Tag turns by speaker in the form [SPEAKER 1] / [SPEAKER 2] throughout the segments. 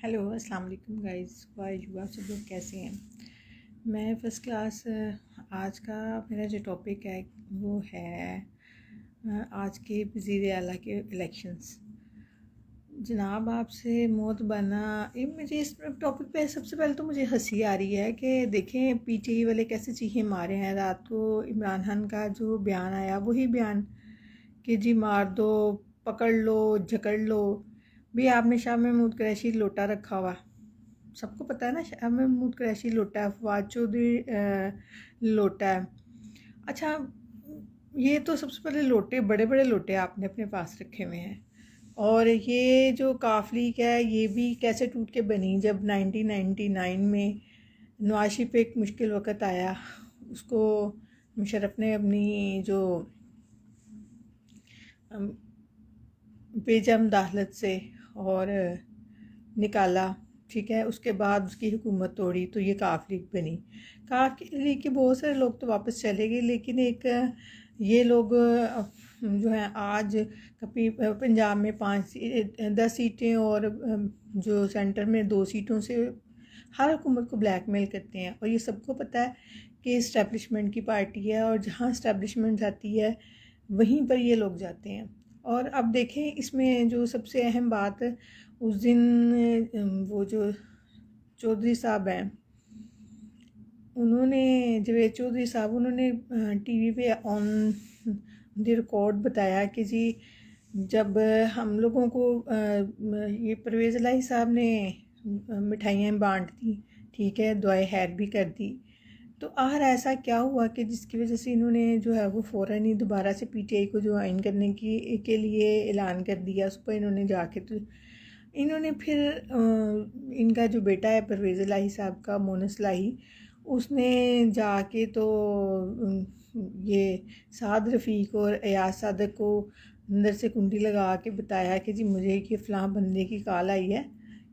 [SPEAKER 1] Hello अस्सलाम वालेकुम guys, वाह आप सब लोग कैसे हैं। मैं फ़र्स्ट क्लास। आज का मेरा जो टॉपिक है वो है आज के वज़ीर आला के इलेक्शंस। जनाब आपसे मौत बना ये मुझे इस टॉपिक पे सबसे पहले तो मुझे हंसी आ रही है कि देखें पीटीआई वाले कैसे चीखे मारे हैं। रात को इमरान खान का जो बयान आया वही बयान कि जी मार दो, पकड़ लो, जकड़ लो। भी आपने शाह महमूद कुरैशी लोटा रखा हुआ, सबको पता है ना। शाह महमूद कुरैशी लोटा है, फवाद चौधरी लोटा है। अच्छा, ये तो सबसे पहले लोटे, बड़े बड़े लोटे आपने अपने पास रखे हुए हैं। और ये जो काफलीक है ये भी कैसे टूट के बनी जब 1999 में नवाज शरीफ पे एक मुश्किल वक़्त आया। उसको मुशर्रफ ने अपनी जो बेजा मुदाखलत से और निकाला, ठीक है। उसके बाद उसकी हुकूमत तोड़ी तो ये काफ लीग बनी। काफ लीग के बहुत सारे लोग तो वापस चले गए, लेकिन एक ये लोग जो हैं आज कभी पंजाब में 10 सीटें और जो सेंटर में 2 सीटों से हर हुकूमत को ब्लैकमेल करते हैं। और ये सबको पता है कि इस्टेब्लिशमेंट की पार्टी है और जहाँ इस्टेब्लिशमेंट जाती है वहीं पर ये लोग जाते हैं। और अब देखें इसमें जो सबसे अहम बात, उस दिन वो जो चौधरी साहब हैं, उन्होंने जवेद चौधरी साहब उन्होंने टीवी पे ऑन द रिकॉर्ड बताया कि जी जब हम लोगों को ये परवेज़ इलाही साहब ने मिठाइयाँ बांट दी, ठीक है, दुआए खैर भी कर दी, तो आखिर ऐसा क्या हुआ कि जिसकी वजह से इन्होंने जो है वो फ़ौरन ही दोबारा से पीटीआई को ज्वाइन करने की के लिए ऐलान कर दिया। उस पर इन्होंने जाके तो इन्होंने फिर इनका जो बेटा है परवेज़ इलाही साहब का, मोनस इलाही, उसने जाके तो ये साद रफ़ीक और एयाज सादक को अंदर से कुंडी लगा के बताया कि जी मुझे कि फ़लाँ बंदे की कॉल आई है।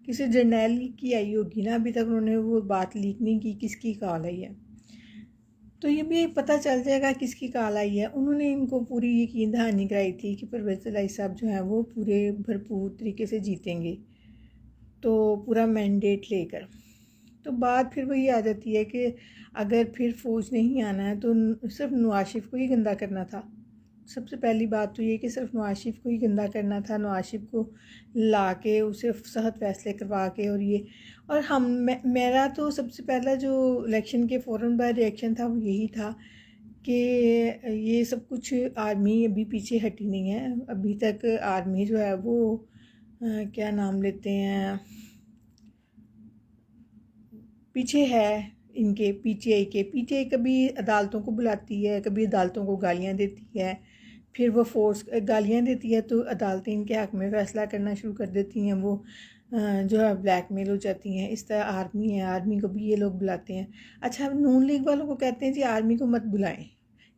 [SPEAKER 1] किसी जर्नैल की आई होगी ना, अभी तक उन्होंने वो बात लीक नहीं की किसकी कॉल आई है। तो ये भी पता चल जाएगा किसकी कॉल आई है। उन्होंने इनको पूरी यकीन दहानी कराई थी कि परवेज़ इलाही साहब जो हैं वो पूरे भरपूर तरीके से जीतेंगे, तो पूरा मैंडेट लेकर। तो बात फिर वही आ जाती है कि अगर फिर फ़ौज नहीं आना है तो सिर्फ नवाज शरीफ को ही गंदा करना था। सबसे पहली बात तो ये कि सिर्फ नवाज शरीफ को ही गंदा करना था, नवाज शरीफ को ला के उसे सख्त फैसले करवा के। और ये और मेरा तो सबसे पहला जो इलेक्शन के फ़ौरन बाद रिएक्शन था वो यही था कि ये सब कुछ आर्मी अभी पीछे हटी नहीं है। अभी तक आर्मी जो है वो क्या नाम लेते हैं, पीछे है इनके पीटीआई कभी अदालतों को बुलाती है, कभी अदालतों को गालियां देती है, फिर वो फोर्स गालियां देती है तो अदालतें इनके हक़ में फ़ैसला करना शुरू कर देती हैं, वो जो है ब्लैकमेल हो जाती हैं। इस तरह आर्मी है, आर्मी को भी ये लोग बुलाते हैं। अच्छा, नून लीग वालों को कहते हैं जी आर्मी को मत बुलाएं,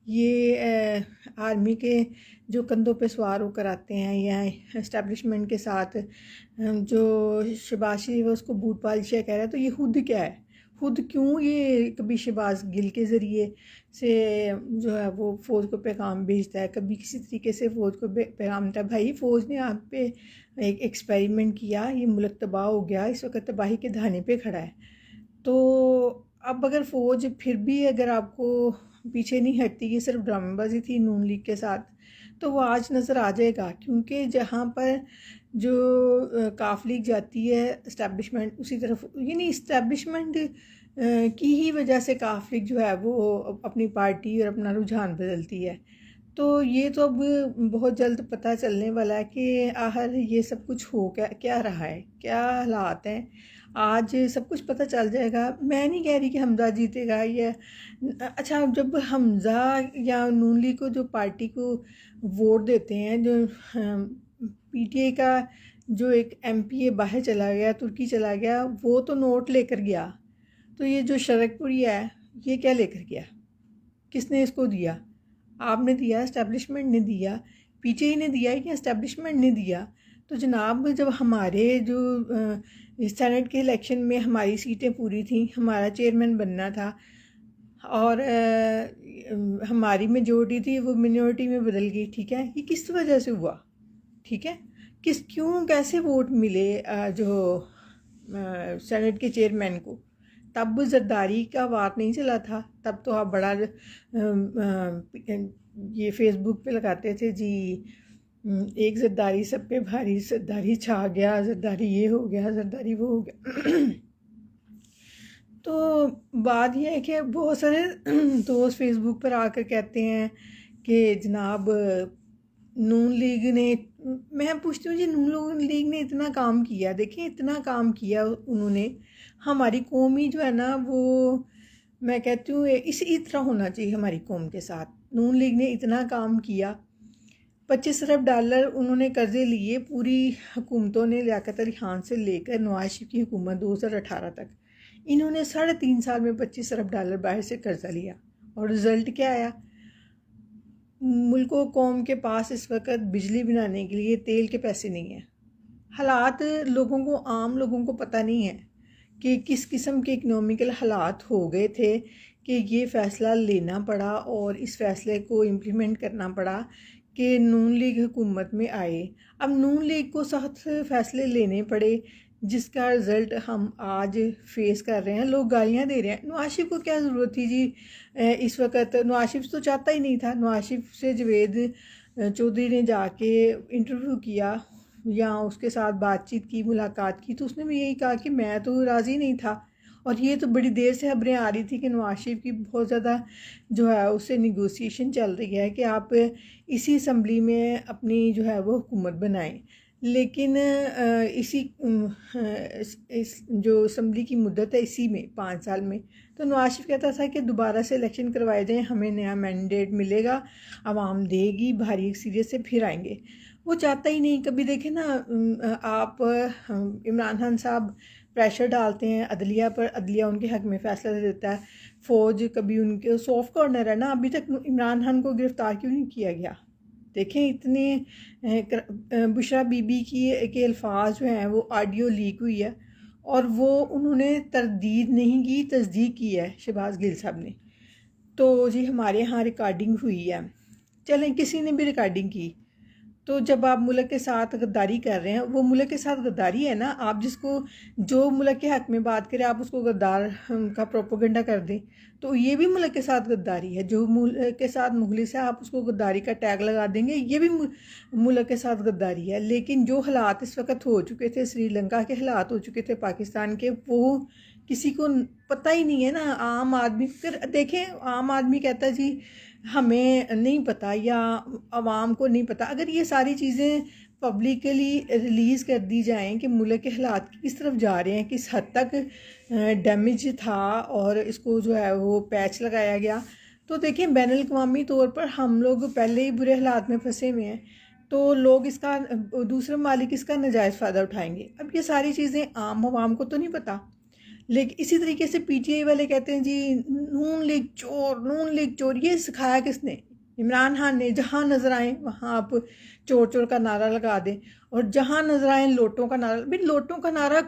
[SPEAKER 1] ये आर्मी के जो कंधों पे सवार होकर आते हैं या इस्टेब्लिशमेंट के साथ जो शहबाज शरीफ है उसको बूट पालिशिया कह रहा है, तो ये खुद क्या है, खुद क्यों ये कभी शहबाज गिल के ज़रिए से जो है वो फ़ौज को पैगाम भेजता है, कभी किसी तरीके से फ़ौज को पैगाम देता है। भाई फ़ौज ने आप पे एक एक्सपेरिमेंट किया, ये मुल्क तबाह हो गया, इस वक्त तबाही के धाने पे खड़ा है। तो अब अगर फ़ौज फिर भी अगर आपको पीछे नहीं हटती, ये सिर्फ ड्रामेबाजी थी नून लीग के साथ, तो वो आज नज़र आ जाएगा। क्योंकि जहाँ पर जो काफ लीग जाती है इस्टेब्लिशमेंट उसी तरफ, यानी इस्टेब्लिशमेंट की ही वजह से काफ लीग जो है वो अपनी पार्टी और अपना रुझान बदलती है। तो ये तो अब बहुत जल्द पता चलने वाला है कि आखिर ये सब कुछ हो क्या क्या रहा है, क्या हालात हैं। आज सब कुछ पता चल जाएगा। मैं नहीं कह रही कि हमज़ा जीतेगा या अच्छा, जब हमज़ा या नून लीग को जो पार्टी को वोट देते हैं, जो पीटीआई का जो एक एमपी बाहर चला गया, तुर्की चला गया, वो तो नोट लेकर गया, तो ये जो शरकपुरी है ये क्या लेकर गया, किसने इसको दिया? आपने दिया, इस्टेब्लिशमेंट ने दिया, पीटीआई ने दिया या इस्टेब्लिशमेंट ने दिया? तो जनाब जब हमारे जो सेनेट के इलेक्शन में हमारी सीटें पूरी थी, हमारा चेयरमैन बनना था और हमारी मेजोरिटी थी वो मिनॉरिटी में बदल गई, ठीक है, ये किस वजह से हुआ? ठीक है, क्यों कैसे वोट मिले जो सेनेट के चेयरमैन को, तब जरदारी का वार नहीं चला था, तब तो आप बड़ा ये फेसबुक पे लगाते थे जी, एक जरदारी सब पे भारी, जरदारी छा गया, जरदारी ये हो गया, जरदारी वो हो गया। तो बात यह है कि बहुत सारे दोस्त फेसबुक पर आकर कहते हैं कि जनाब नून लीग ने, मैं पूछती हूँ जी नून लीग ने इतना काम किया, देखिए इतना काम किया उन्होंने, हमारी कौम ही जो है ना वो, मैं कहती हूँ इसी तरह होना चाहिए हमारी कौम के साथ। नून लीग ने इतना काम किया, 25 अरब डॉलर उन्होंने कर्जे लिए, पूरी हुकूमतों ने लियाकत अली खान से लेकर नवाज शरीफ की हुकूमत 2018 तक, इन्होंने 3.5 साल में 25 अरब डॉलर बाहर से कर्जा लिया, और रिज़ल्ट क्या आया? मुल्क व कौम के पास इस वक्त बिजली बनाने के लिए तेल के पैसे नहीं हैं। हालात लोगों को, आम लोगों को पता नहीं है कि किस किस्म के इकनॉमिकल हालात हो गए थे कि ये फ़ैसला लेना पड़ा और इस फ़ैसले को इम्प्लीमेंट करना पड़ा कि नून लीग हुकूमत में आए। अब नून लीग को सख्त फ़ैसले लेने पड़े, जिसका रिज़ल्ट हम आज फेस कर रहे हैं। लोग गालियां दे रहे हैं। नवाज शरीफ को क्या ज़रूरत थी जी इस वक्त? नवाज शरीफ तो चाहता ही नहीं था। नवाज शरीफ से जावेद चौधरी ने जाके इंटरव्यू किया या उसके साथ बातचीत की, मुलाकात की, तो उसने भी यही कहा कि मैं तो राज़ी नहीं था। और ये तो बड़ी देर से खबरें आ रही थी कि नवाज शरीफ की बहुत ज़्यादा जो है उससे निगोसिएशन चल रही है कि आप इसी असम्बली में अपनी जो है वो हुकूमत बनाएं। लेकिन इस जो असम्बली की मुद्दत है इसी में 5 साल में, तो नवाज शरीफ कहता था कि दोबारा से इलेक्शन करवाए जाएँ, हमें नया मैंडेट मिलेगा, आवाम देगी भारी अक्सरियत से, फिर आएंगे। वो चाहता ही नहीं। कभी देखें ना आप, इमरान खान साहब प्रेशर डालते हैं अदलिया पर, अदलिया उनके हक़ में फ़ैसला दे देता है। फ़ौज कभी उनके सॉफ्ट कॉर्नर है ना, अभी तक इमरान खान को गिरफ़्तार क्यों नहीं किया गया? देखें इतने बुशरा बीबी की के अल्फाज जो हैं वो ऑडियो लीक हुई है और वो उन्होंने तरदीद नहीं की, तस्दीक की है शहबाज गिल साहब ने। तो जी हमारे यहाँ रिकॉर्डिंग हुई है, चलें किसी ने भी रिकॉर्डिंग की, तो जब आप मुल्क के साथ गद्दारी कर रहे हैं, वो मुल्क के साथ गद्दारी है ना। आप जिसको, जो मुल्क के हक़ में बात करें, आप उसको गद्दार का प्रोपोगंडा कर दें, तो ये भी मुल्क के साथ गद्दारी है। जो मुल्क के साथ मुखलिस है, आप उसको गद्दारी का टैग लगा देंगे, ये भी मुल्क के साथ गद्दारी है। लेकिन जो हालात इस वक्त हो चुके थे, श्रीलंका के हालात हो चुके थे पाकिस्तान के, वो किसी को पता ही नहीं है ना। आम आदमी फिर देखें, आम आदमी कहता है जी हमें नहीं पता या आवाम को नहीं पता। अगर ये सारी चीज़ें पब्लिकली रिलीज़ कर दी जाएं कि मुल्क के हालात किस तरफ जा रहे हैं, किस हद तक डैमेज था और इसको जो है वो पैच लगाया गया, तो देखें बैनुल-अक़वामी तौर पर हम लोग पहले ही बुरे हालात में फंसे हुए हैं, तो लोग इसका, दूसरे मालिक इसका नाजायज़ फ़ायदा उठाएंगे। अब ये सारी चीज़ें आम आवाम को तो नहीं पता। लेकिन इसी तरीके से पीटीआई वाले कहते हैं जी नून लीग चोर, नून लीग चोर। ये सिखाया किसने? इमरान खान ने। जहाँ नज़र आए वहाँ आप चोर चोर का नारा लगा दें, और जहाँ नज़र आए लोटों का नारा। भाई लोटों का नारा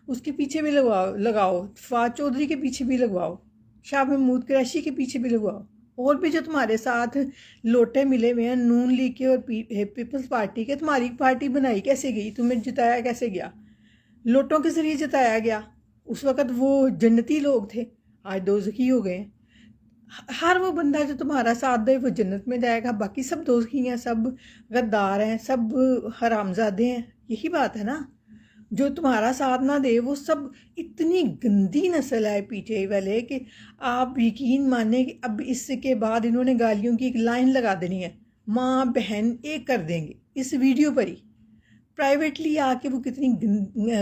[SPEAKER 1] उसके पीछे भी लगाओ, फवाद चौधरी के पीछे भी लगवाओ, शाह महमूद कुरैशी के पीछे भी लगवाओ, और भी जो तुम्हारे साथ लोटे मिले हुए हैं नून लीग के और पीपल्स पार्टी के। तुम्हारी पार्टी बनाई कैसे गई? तुम्हें जिताया कैसे गया? लोटों के ज़रिए जिताया गया। उस वक़्त वो जन्नती लोग थे, आज दोज़खी हो गए। हर वो बंदा जो तुम्हारा साथ दे वो जन्नत में जाएगा, बाकी सब दोज़खी हैं, सब गद्दार हैं, सब हरामजादे हैं। यही बात है ना। जो तुम्हारा साथ ना दे वो सब, इतनी गंदी नस्ल है पीटीआई वाले कि आप यकीन माने कि अब इसके बाद इन्होंने गालियों की एक लाइन लगा देनी है, माँ बहन एक कर देंगे इस वीडियो पर ही। प्राइवेटली आके वो कितनी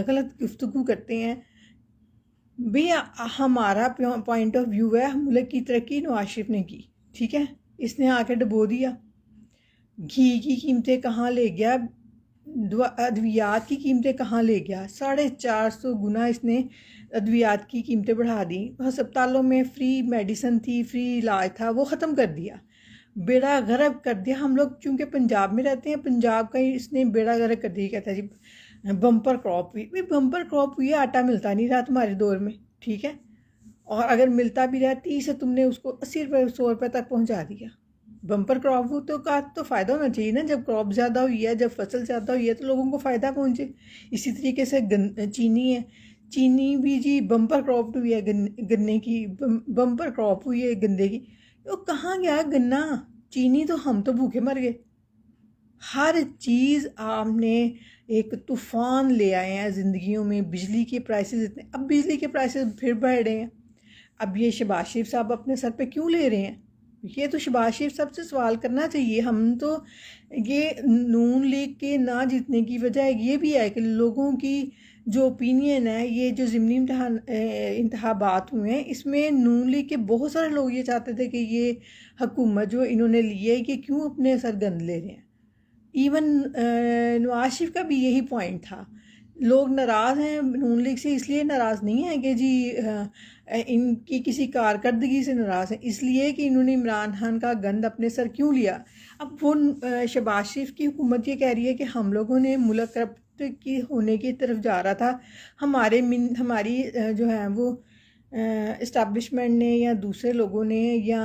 [SPEAKER 1] गलत गुफ्तगू करते हैं। भैया हमारा पॉइंट ऑफ व्यू है, मुल्क की तरक्की नवाज शरीफ ने की, ठीक है, इसने आके डबो दिया। घी की कीमतें कहाँ ले गया, अद्वियात की कीमतें कहाँ ले गया, 450 गुना इसने अद्वियात की कीमतें बढ़ा दी। अस्पतालों में फ्री मेडिसिन थी, फ्री इलाज था, वो ख़त्म कर दिया, बेड़ा गर्क कर दिया। हम लोग चूँकि पंजाब में रहते हैं, पंजाब का ही इसने बेड़ा गर्क कर दिया। कहता है जी बम्पर क्रॉप हुई। भाई बम्पर क्रॉप हुई है, आटा मिलता नहीं रहा तुम्हारे दौर में, ठीक है, और अगर मिलता भी रहा 30 से तुमने उसको 80 रुपये 100 रुपये तक पहुंचा दिया। बम्पर क्रॉप हो तो का तो फ़ायदा होना चाहिए ना। जब क्रॉप ज़्यादा हुई है, जब फसल ज़्यादा हुई है तो लोगों को फ़ायदा पहुँचे। इसी तरीके से चीनी है, चीनी भी जी बम्पर क्रॉप हुई है, गन्ने की बम्पर क्रॉप हुई है गन्ने की। तो कहाँ गया गन्ना? चीनी तो हम तो भूखे मर गए। हर चीज़ आपने एक तूफ़ान ले आए हैं ज़िंदगियों में। बिजली के प्राइसेस इतने, अब बिजली के प्राइसेस फिर बढ़ रहे हैं। अब ये शहबाज शरीफ साहब अपने सर पे क्यों ले रहे हैं? ये तो शहबाज शरीफ साहब से सवाल करना चाहिए। हम तो ये नून लीग के ना जीतने की वजह ये भी है कि लोगों की जो ओपिनियन है, ये जो ज़िमनी इंतखाबात हुए हैं इसमें नून लीग के बहुत सारे लोग ये चाहते थे कि ये हुकूमत जो इन्होंने ली है कि क्यों अपने सर गंद ले रहे हैं। इवन नवाज शरीफ का भी यही पॉइंट था। लोग नाराज़ हैं नून लीग से, इसलिए नाराज़ नहीं है कि जी इनकी किसी कारकर्दगी से नाराज़ हैं, इसलिए कि इन्होंने इमरान खान का गंद अपने सर क्यों लिया। अब वो शहबाज शरीफ की हुकूमत ये कह रही है कि हम लोगों ने मुल्क करप्ट की होने की तरफ जा रहा था, हमारी जो है वो इस्टेब्लिशमेंट ने या दूसरे लोगों ने या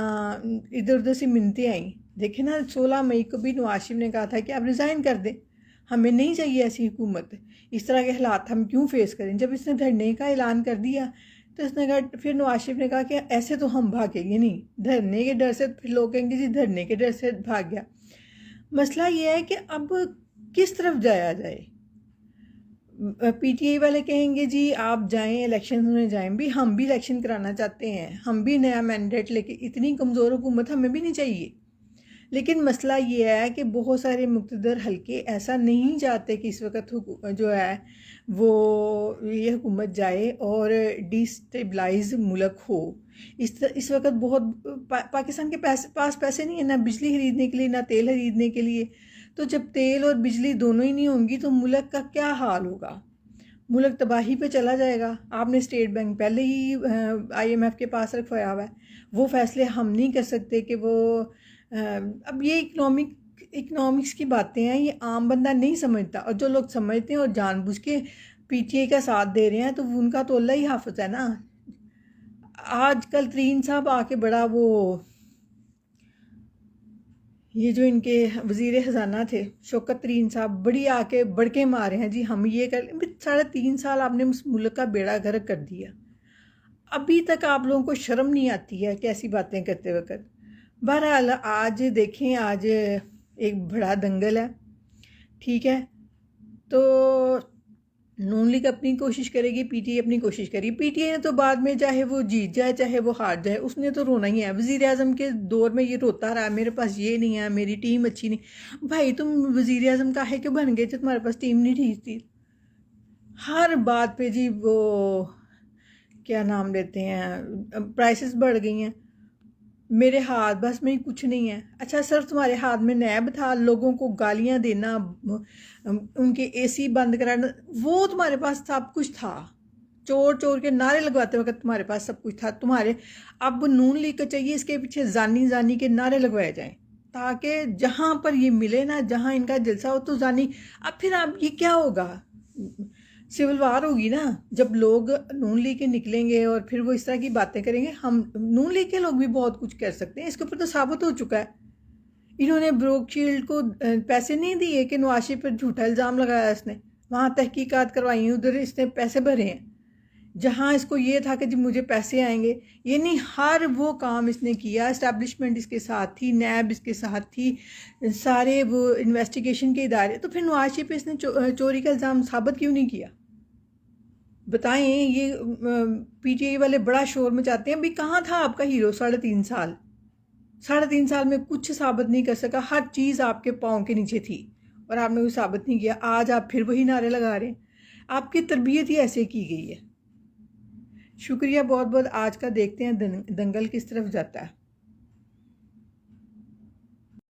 [SPEAKER 1] इधर उधर से मिन्नतें आई। देखें ना, 16 मई को भी नवाज शरीफ ने कहा था कि आप रिज़ाइन कर दें, हमें नहीं चाहिए ऐसी हुकूमत। इस तरह के हालात हम क्यों फेस करें। जब इसने धरने का ऐलान कर दिया तो इसने कहा, फिर नवाज शरीफ ने कहा कि ऐसे तो हम भागेंगे नहीं, धरने के डर से। फिर लोग कहेंगे जी धरने के डर से भाग गया। मसला ये है कि अब किस तरफ जाया जाए। पीटीआई वाले कहेंगे जी आप जाएं, इलेक्शन में जाएं। भी हम भी इलेक्शन कराना चाहते हैं, हम भी नया मैंडेट लेके, इतनी कमज़ोर हुकूमत हमें भी नहीं चाहिए। लेकिन मसला ये है कि बहुत सारे मुक़्तदर हल्के ऐसा नहीं चाहते कि इस वक्त जो है वो ये हुकूमत जाए और डिस्टेबलाइज मुल्क हो। इस वक्त बहुत पाकिस्तान के पास पैसे नहीं है, ना बिजली ख़रीदने के लिए ना तेल ख़रीदने के लिए। तो जब तेल और बिजली दोनों ही नहीं होंगी तो मुल्क का क्या हाल होगा। मुल्क तबाही पे चला जाएगा। आपने स्टेट बैंक पहले ही IMF के पास रखवाया हुआ है, वो फ़ैसले हम नहीं कर सकते कि वो अब ये इकनॉमिक्स की बातें हैं, ये आम बंदा नहीं समझता। और जो लोग समझते हैं और जानबूझ के पीटीआई का साथ दे रहे हैं तो उनका तो अल्लाह ही हाफ़िज़ है ना। आजकल तरीन साहब आके बड़ा वो, ये जो इनके वज़ीर ख़जाना थे शौकत तरीन साहब, बड़ी आके बड़के मारे हैं जी हम ये कर। 3.5 साल आपने उस मुल्क का बेड़ा गर्क कर दिया, अभी तक आप लोगों को शर्म नहीं आती है कैसी बातें करते वक्त। बहरहाल आज देखें, आज एक बड़ा दंगल है, ठीक है। तो नून लीग अपनी कोशिश करेगी, पीटीआई अपनी कोशिश करेगी। पीटीआई ने तो बाद में चाहे वो जीत जाए चाहे वो हार जाए उसने तो रोना ही है। वज़ीर आज़म के दौर में ये रोता रहा मेरे पास ये नहीं है, मेरी टीम अच्छी नहीं। भाई तुम वज़ीर आज़म काहे क्यों बन गए जब तुम्हारे पास टीम नहीं ठीक थी। हर बात पे जी वो क्या नाम लेते हैं, प्राइसेस बढ़ गई हैं, मेरे हाथ बस में कुछ नहीं है। अच्छा सिर्फ तुम्हारे हाथ में नैब था, लोगों को गालियां देना, उनके AC बंद कराना, वो तुम्हारे पास सब कुछ था। चोर चोर के नारे लगवाते वक्त तुम्हारे पास सब कुछ था। तुम्हारे अब नून लीग को चाहिए इसके पीछे जानी जानी के नारे लगवाए जाएं ताकि जहाँ पर ये मिले ना, जहाँ इनका जलसा हो तो जानी। अब फिर अब ये क्या होगा, सिविल वार होगी ना। जब लोग नून लीग के निकलेंगे और फिर वो इस तरह की बातें करेंगे। हम नून लीग के लोग भी बहुत कुछ कर सकते हैं, इसके ऊपर तो साबित हो चुका है। इन्होंने ब्रोकशील्ड को पैसे नहीं दिए कि नवाज शरीफ पर झूठा इल्ज़ाम लगाया इसने, वहाँ तहकीकात करवाई, उधर इसने पैसे भरे हैं। जहाँ इसको ये था कि जी मुझे पैसे आएंगे, ये नहीं, हर वो काम इसने किया। इस्टेब्लिशमेंट इसके साथ थी, नैब इसके साथ थी, सारे वो इन्वेस्टिगेशन के इदारे। तो फिर नवाज शरीफ पे इसने चोरी का इल्ज़ाम साबित क्यों नहीं किया, बताएं। ये पीटीआई वाले बड़ा शोर मचाते हैं, अभी कहाँ था आपका हीरो 3.5 साल। 3.5 साल में कुछ साबित नहीं कर सका, हर चीज़ आपके पाँव के नीचे थी और आपने कुछ साबित नहीं किया। आज आप फिर वही नारे लगा रहे हैं, आपकी तरबियत ही ऐसे की गई है। शुक्रिया बहुत बहुत। आज का देखते हैं दंगल किस तरफ जाता है।